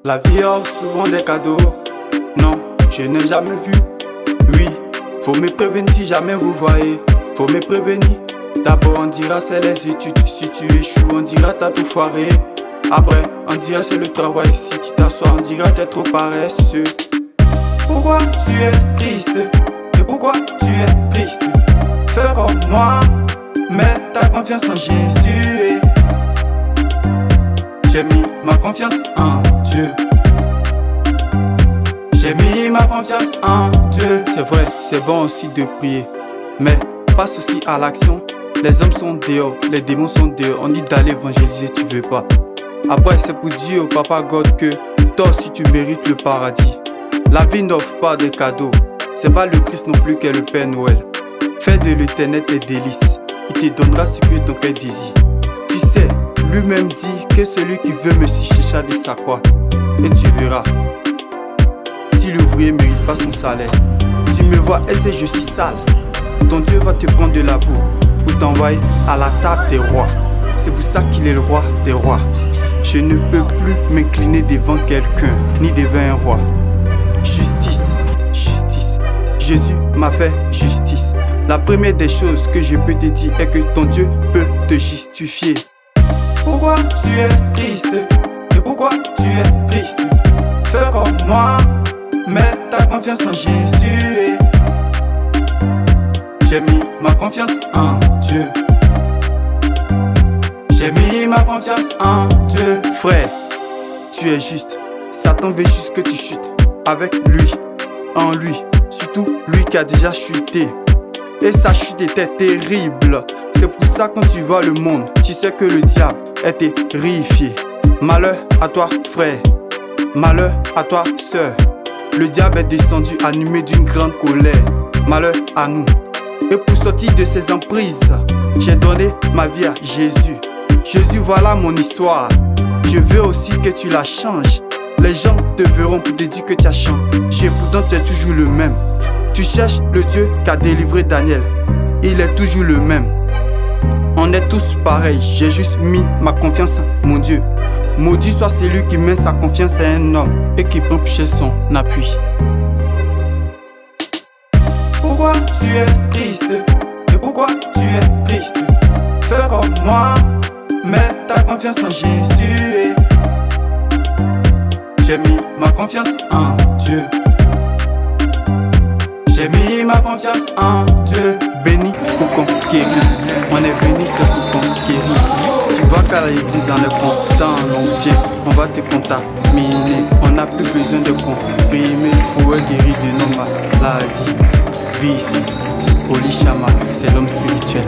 La vie offre souvent des cadeaux. Non, je n'ai jamais vu. Oui, faut me prévenir si jamais vous voyez. Faut me prévenir. D'abord on dira c'est les études. Si tu échoues on dira t'as tout foiré. Après on dira c'est le travail. Si tu t'assois on dira t'es trop paresseux. Pourquoi tu es triste? Et pourquoi tu es triste? Fais comme moi, mets ta confiance en Jésus. J'ai mis ma confiance en Dieu. J'ai mis ma confiance en Dieu. C'est vrai, c'est bon aussi de prier, mais passe aussi à l'action. Les hommes sont dehors, les démons sont dehors. On dit d'aller évangéliser, tu veux pas. Après c'est pour dire au Papa God que toi aussi tu mérites le paradis. La vie n'offre pas de cadeaux. C'est pas le Christ non plus qu'est le Père Noël. Fais de l'éternel tes délices. Il te donnera ce que ton cœur désire. Tu sais, lui-même dit que celui qui veut me cherchera de sa croix. Et tu verras si l'ouvrier ne mérite pas son salaire. Tu me vois et sais je suis sale. Ton Dieu va te prendre de la boue pour t'envoyer à la table des rois. C'est pour ça qu'il est le roi des rois. Je ne peux plus m'incliner devant quelqu'un, ni devant un roi. Justice, justice. Jésus m'a fait justice. La première des choses que je peux te dire est que ton Dieu peut te justifier. Pourquoi tu es triste? Et pourquoi tu es triste? Fais comme moi, mets ta confiance en Jésus. J'ai mis ma confiance en Dieu. J'ai mis ma confiance en Dieu. Frère, tu es juste. Satan veut juste que tu chutes. Avec lui, en lui, surtout lui qui a déjà chuté. Et sa chute était terrible. C'est pour ça quand tu vois le monde, tu sais que le diable est terrifié. Malheur à toi frère, malheur à toi sœur. Le diable est descendu animé d'une grande colère. Malheur à nous. Et pour sortir de ces emprises, j'ai donné ma vie à Jésus. Jésus, voilà mon histoire. Je veux aussi que tu la changes. Les gens te verront pour te dire que tu as changé. Pourtant tu es toujours le même. Tu cherches le Dieu qui a délivré Daniel. Il est toujours le même. On est tous pareils. J'ai juste mis ma confiance en mon Dieu. Maudit soit celui qui met sa confiance à un homme et qui prend chez son appui. Pourquoi tu es triste? Et pourquoi tu es triste? Fais comme moi, mets ta confiance en Jésus. J'ai mis ma confiance en Dieu. J'ai mis ma confiance en Dieu. Béni pour conquérir. On est venu c'est pour conquérir. Tu vois qu'à l'église on est content, on vient, on va te contaminer. On n'a plus besoin de comprimer pour guérir de nos maladies. Vie ici, Oli Chama, c'est l'homme spirituel.